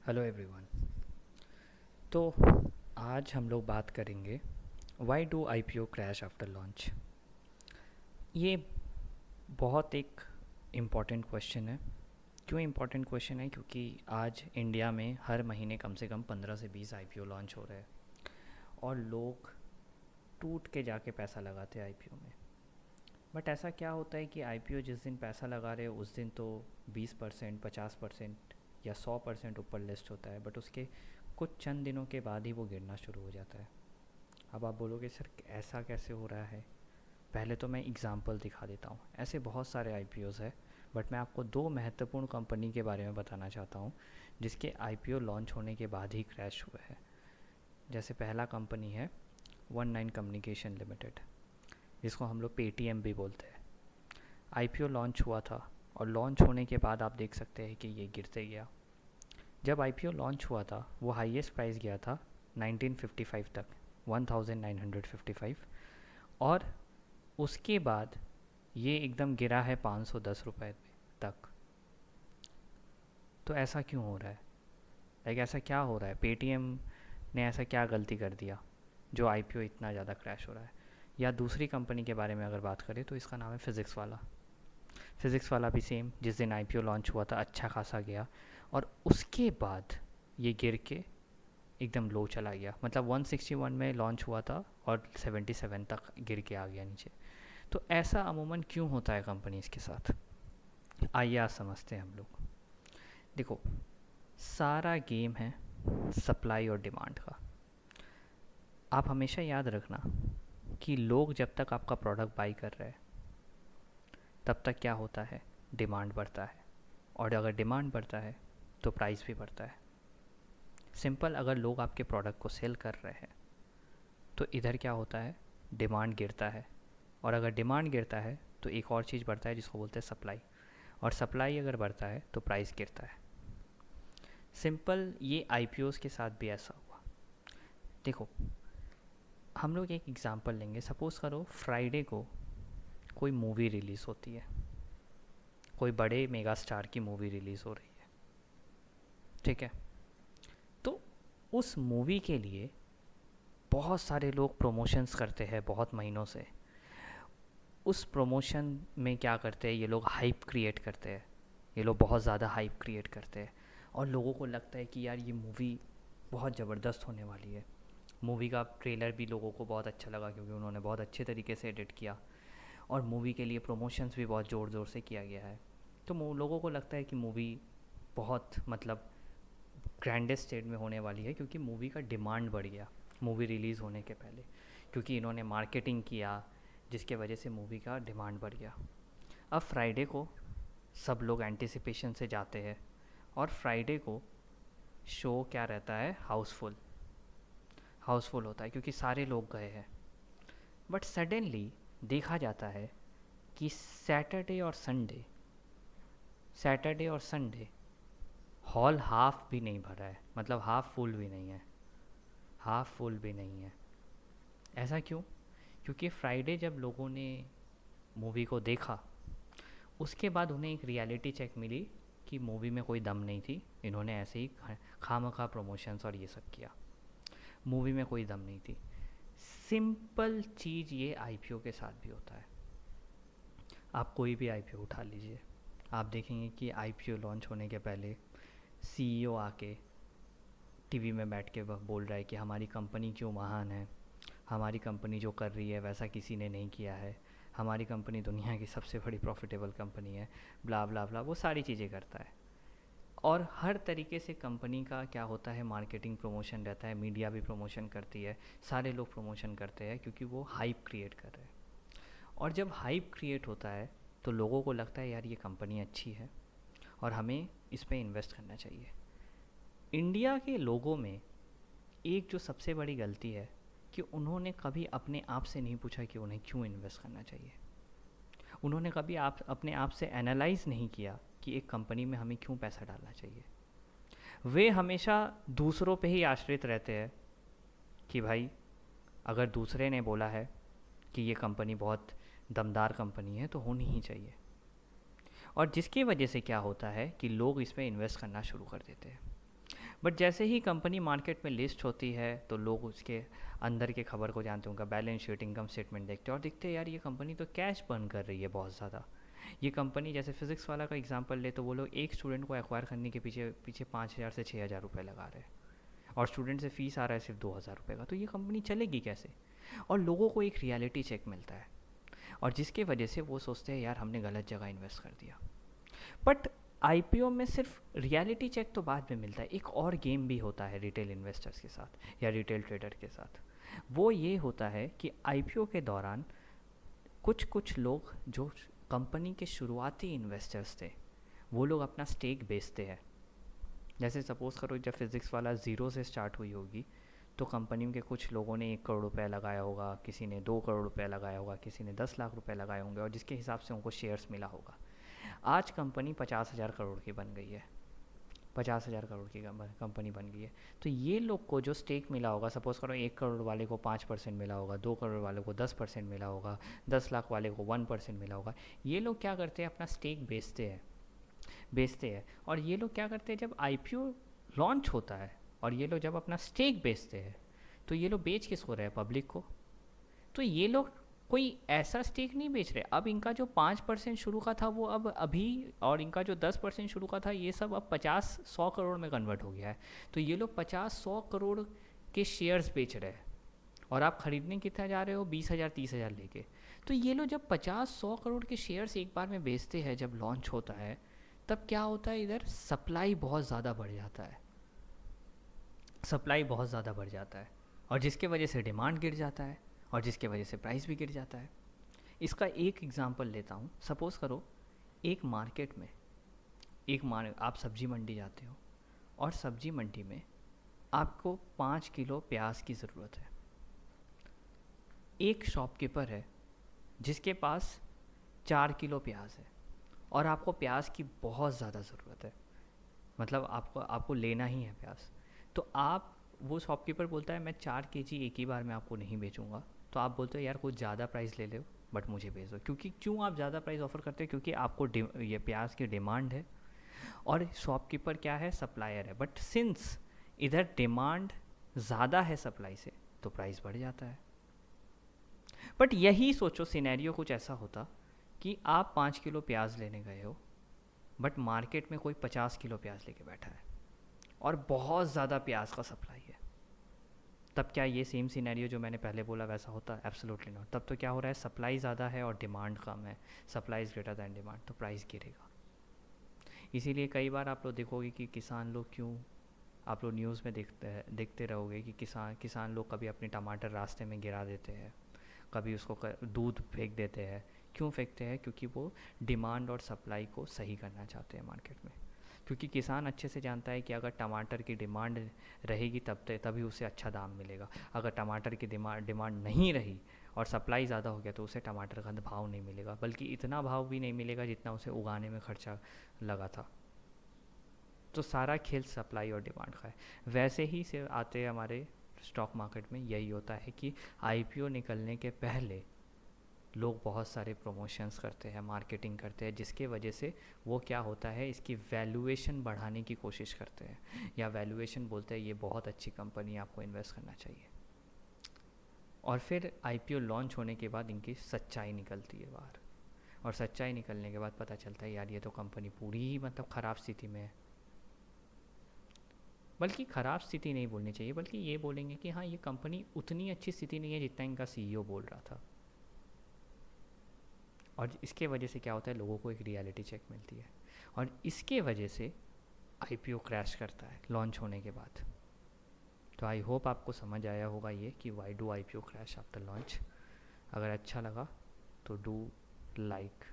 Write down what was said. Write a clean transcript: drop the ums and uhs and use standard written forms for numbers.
Hello everyone. तो आज हम लोग बात करेंगे why do IPO crash after launch. ये बहुत एक इम्पॉर्टेंट क्वेश्चन है। क्यों इम्पॉर्टेंट क्वेश्चन है? क्योंकि आज इंडिया में हर महीने कम से कम 15 से 20 आईपीओ लॉन्च हो रहे हैं और लोग टूट के जाके पैसा लगाते हैं आईपीओ में। बट ऐसा क्या होता है कि आईपीओ जिस दिन पैसा लगा रहे हैं उस दिन तो 20%, 50% या 100% ऊपर लिस्ट होता है, बट उसके कुछ चंद दिनों के बाद ही वो गिरना शुरू हो जाता है। अब आप बोलोगे सर ऐसा कैसे हो रहा है? पहले तो मैं एग्ज़ाम्पल दिखा देता हूँ। ऐसे बहुत सारे आईपीओज़ है, बट मैं आपको दो महत्वपूर्ण कंपनी के बारे में बताना चाहता हूँ जिसके आईपीओ लॉन्च होने के बाद ही क्रैश हुए हैं। जैसे पहला कंपनी है वन नाइन कम्युनिकेशन लिमिटेड, जिसको हम लोग पेटीएम भी बोलते हैं। आईपीओ लॉन्च हुआ था और लॉन्च होने के बाद आप देख सकते हैं कि ये गिरते गया। जब आईपीओ लॉन्च हुआ था वो हाईएस्ट प्राइस गया था 1955 तक, 1955। और उसके बाद ये एकदम गिरा है 510 रुपये तक। तो ऐसा क्यों हो रहा है? ऐसा क्या हो रहा है? पेटीएम ने ऐसा क्या गलती कर दिया जो आईपीओ इतना ज़्यादा क्रैश हो रहा है? या दूसरी कंपनी के बारे में अगर बात करें तो इसका नाम है फिज़िक्स वाला। फिज़िक्स वाला भी सेम, जिस दिन आईपीओ लॉन्च हुआ था अच्छा खासा गया और उसके बाद ये गिर के एकदम लो चला गया। मतलब 161 में लॉन्च हुआ था और 77 तक गिर के आ गया नीचे। तो ऐसा अमूमन क्यों होता है कंपनीज के साथ? आइए आज समझते हैं हम लोग। देखो, सारा गेम है सप्लाई और डिमांड का। आप हमेशा याद रखना कि लोग जब तक आपका प्रोडक्ट बाई कर रहे हैं तब तक क्या होता है, डिमांड बढ़ता है। और अगर डिमांड बढ़ता है तो प्राइस भी बढ़ता है। सिंपल, अगर लोग आपके प्रोडक्ट को सेल कर रहे हैं तो इधर क्या होता है, डिमांड गिरता है। और अगर डिमांड गिरता है तो एक और चीज़ बढ़ता है जिसको बोलते हैं सप्लाई। और सप्लाई अगर बढ़ता है तो प्राइस गिरता है। सिंपल, ये आईपीओज़ के साथ भी ऐसा हुआ। देखो, हम लोग एक एग्ज़ाम्पल लेंगे। सपोज़ करो फ्राइडे को कोई मूवी रिलीज़ होती है, कोई बड़े मेगा स्टार की मूवी रिलीज़ हो रही है, ठीक है? तो उस मूवी के लिए बहुत सारे लोग प्रमोशंस करते हैं बहुत महीनों से। उस प्रमोशन में क्या करते हैं ये लोग, हाइप क्रिएट करते हैं। ये लोग बहुत ज़्यादा हाइप क्रिएट करते हैं और लोगों को लगता है कि यार ये मूवी बहुत ज़बरदस्त होने वाली है। मूवी का ट्रेलर भी लोगों को बहुत अच्छा लगा क्योंकि उन्होंने बहुत अच्छे तरीके से एडिट किया और मूवी के लिए प्रमोशंस भी बहुत ज़ोर ज़ोर से किया गया है। तो लोगों को लगता है कि मूवी बहुत मतलब ग्रैंडेस्ट स्टेट में होने वाली है क्योंकि मूवी का डिमांड बढ़ गया मूवी रिलीज़ होने के पहले, क्योंकि इन्होंने मार्केटिंग किया जिसके वजह से मूवी का डिमांड बढ़ गया। अब फ्राइडे को सब लोग एंटिसिपेशन से जाते हैं और फ्राइडे को शो क्या रहता है, हाउसफुल। हाउसफुल होता है क्योंकि सारे लोग गए हैं। बट सडनली देखा जाता है कि सैटरडे और संडे हॉल हाफ भी नहीं भरा है। मतलब हाफ फुल भी नहीं है, हाफ फुल भी नहीं है। ऐसा क्यों? क्योंकि फ्राइडे जब लोगों ने मूवी को देखा उसके बाद उन्हें एक रियलिटी चेक मिली कि मूवी में कोई दम नहीं थी। इन्होंने ऐसे ही खामखा प्रमोशंस और ये सब किया, मूवी में कोई दम नहीं थी। सिंपल चीज़ ये आईपीओ के साथ भी होता है। आप कोई भी आईपीओ उठा लीजिए, आप देखेंगे कि आईपीओ लॉन्च होने के पहले सीईओ आके टीवी में बैठ के वह बोल रहा है कि हमारी कंपनी क्यों महान है, हमारी कंपनी जो कर रही है वैसा किसी ने नहीं किया है, हमारी कंपनी दुनिया की सबसे बड़ी प्रॉफिटेबल कंपनी है, ब्ला ब्ला ब्ला, वो सारी चीज़ें करता है। और हर तरीके से कंपनी का क्या होता है, मार्केटिंग प्रमोशन रहता है, मीडिया भी प्रमोशन करती है, सारे लोग प्रमोशन करते हैं क्योंकि वो हाइप क्रिएट कर रहे हैं। और जब हाइप क्रिएट होता है तो लोगों को लगता है यार ये कंपनी अच्छी है और हमें इस पर इन्वेस्ट करना चाहिए। इंडिया के लोगों में एक जो सबसे बड़ी गलती है कि उन्होंने कभी अपने आप से नहीं पूछा कि उन्हें क्यों इन्वेस्ट करना चाहिए। उन्होंने कभी अपने आप से एनालाइज नहीं किया कि एक कंपनी में हमें क्यों पैसा डालना चाहिए। वे हमेशा दूसरों पे ही आश्रित रहते हैं कि भाई अगर दूसरे ने बोला है कि ये कंपनी बहुत दमदार कंपनी है तो होनी ही चाहिए। और जिसकी वजह से क्या होता है कि लोग इस पर इन्वेस्ट करना शुरू कर देते हैं। बट जैसे ही कंपनी मार्केट में लिस्ट होती है तो लोग उसके अंदर के खबर को जानते हैं, उनका बैलेंस शीट, इनकम स्टेटमेंट देखते हैं और दिखते हैं यार ये कंपनी तो कैश बर्न कर रही है बहुत ज़्यादा। ये कंपनी, जैसे फिजिक्स वाला का एग्जांपल ले तो वो लोग एक स्टूडेंट को एक्वायर करने के पीछे पीछे 5,000 से 6,000 रुपये लगा रहे हैं और स्टूडेंट से फीस आ रहा है सिर्फ 2,000 रुपये का, तो ये कंपनी चलेगी कैसे? और लोगों को एक रियलिटी चेक मिलता है और जिसकी वजह से वो सोचते हैं यार हमने गलत जगह इन्वेस्ट कर दिया। बट आईपीओ में सिर्फ रियलिटी चेक तो बाद में मिलता है, एक और गेम भी होता है रिटेल इन्वेस्टर्स के साथ या रिटेल ट्रेडर के साथ। वो ये होता है कि आईपीओ के दौरान कुछ कुछ लोग जो कंपनी के शुरुआती इन्वेस्टर्स थे वो लोग अपना स्टेक बेचते हैं। जैसे सपोज़ करो जब फिज़िक्स वाला ज़ीरो से स्टार्ट हुई होगी तो कंपनी के कुछ लोगों ने 1 करोड़ रुपए लगाया होगा, किसी ने 2 करोड़ रुपए लगाया होगा, किसी ने 10 लाख रुपए लगाए होंगे और जिसके हिसाब से उनको शेयर्स मिला होगा। आज कंपनी 50,000 करोड़ की बन गई है, 50,000 करोड़ की कंपनी बन गई है। तो ये लोग को जो स्टेक मिला होगा, सपोज़ करो 1 करोड़ वाले को 5% मिला होगा, 2 करोड़ वाले को 10% मिला होगा, 10 लाख वाले को 1% मिला होगा। ये लोग क्या करते हैं, अपना स्टेक बेचते हैं और ये लोग क्या करते हैं, जब आईपीओ लॉन्च होता है और ये लोग जब अपना स्टेक बेचते हैं तो ये लोग बेच किसको रहे हैं, पब्लिक को। तो ये लोग कोई ऐसा स्टेक नहीं बेच रहे। अब इनका जो 5% शुरू का था वो अब अभी, और इनका जो 10% शुरू का था ये सब अब 50-100 करोड़ में कन्वर्ट हो गया है। तो ये लोग 50-100 करोड़ के शेयर्स बेच रहे हैं और आप ख़रीदने कितना जा रहे हो, 20,000 30,000 लेके। तो ये लोग जब 50-100 करोड़ के शेयर्स एक बार में बेचते हैं, जब लॉन्च होता है तब क्या होता है, इधर सप्लाई बहुत ज़्यादा बढ़ जाता है, सप्लाई बहुत ज़्यादा बढ़ जाता है और जिसके वजह से डिमांड गिर जाता है और जिसके वजह से प्राइस भी गिर जाता है। इसका एक एग्जांपल लेता हूँ। सपोज़ करो एक मार्केट में आप सब्जी मंडी जाते हो और सब्जी मंडी में आपको 5 किलो प्याज की ज़रूरत है। एक शॉपकीपर है जिसके पास 4 किलो प्याज है और आपको प्याज की बहुत ज़्यादा ज़रूरत है, मतलब आपको लेना ही है प्याज। तो आप, वो शॉपकीपर बोलता है मैं 4 kg एक ही बार में आपको नहीं बेचूंगा, तो आप बोलते हो यार कुछ ज़्यादा प्राइस ले लो बट मुझे भेज दो। क्योंकि क्यों आप ज़्यादा प्राइस ऑफर करते हो, क्योंकि आपको ये प्याज की डिमांड है और शॉपकीपर क्या है, सप्लायर है। बट सिंस इधर डिमांड ज़्यादा है सप्लाई से तो प्राइस बढ़ जाता है। बट यही सोचो सिनेरियो कुछ ऐसा होता कि आप 5 किलो प्याज लेने गए हो बट मार्केट में कोई 50 किलो प्याज लेके बैठा है और बहुत ज़्यादा प्याज का सप्लाई है। तब क्या ये सेम सिनेरियो जो मैंने पहले बोला वैसा होता है? Absolutely not. तब तो क्या हो रहा है, सप्लाई ज़्यादा है और डिमांड कम है, supply is greater than demand, तो प्राइस गिरेगा। इसीलिए कई बार आप लोग देखोगे कि किसान लोग क्यों, आप लोग न्यूज़ में देखते रहोगे कि किसान लोग कभी अपने टमाटर रास्ते में गिरा देते हैं, कभी उसको दूध फेंक देते हैं। क्यों फेंकते हैं? क्योंकि वो डिमांड और सप्लाई को सही करना चाहते हैं मार्केट में। क्योंकि किसान अच्छे से जानता है कि अगर टमाटर की डिमांड रहेगी तभी उसे अच्छा दाम मिलेगा। अगर टमाटर की डिमांड नहीं रही और सप्लाई ज़्यादा हो गया तो उसे टमाटर का भाव नहीं मिलेगा, बल्कि इतना भाव भी नहीं मिलेगा जितना उसे उगाने में खर्चा लगा था। तो सारा खेल सप्लाई और डिमांड का है। वैसे ही से आते हैं हमारे स्टॉक मार्केट में, यही होता है कि आईपीओ निकलने के पहले लोग बहुत सारे प्रमोशंस करते हैं, मार्केटिंग करते हैं, जिसके वजह से वो क्या होता है, इसकी वैल्यूएशन बढ़ाने की कोशिश करते हैं या वैल्यूएशन बोलते हैं ये बहुत अच्छी कंपनी, आपको इन्वेस्ट करना चाहिए। और फिर आईपीओ लॉन्च होने के बाद इनकी सच्चाई निकलती है बाहर और सच्चाई निकलने के बाद पता चलता है यार ये तो कंपनी पूरी ही मतलब ख़राब स्थिति में है। बल्कि ख़राब स्थिति नहीं बोलनी चाहिए, बल्कि ये बोलेंगे कि हाँ ये कंपनी उतनी अच्छी स्थिति नहीं है जितना इनका सीईओ बोल रहा था। और इसके वजह से क्या होता है, लोगों को एक रियलिटी चेक मिलती है और इसके वजह से आईपीओ क्रैश करता है लॉन्च होने के बाद। तो आई होप आपको समझ आया होगा ये कि why do IPO crash after launch. अगर अच्छा लगा तो डू लाइक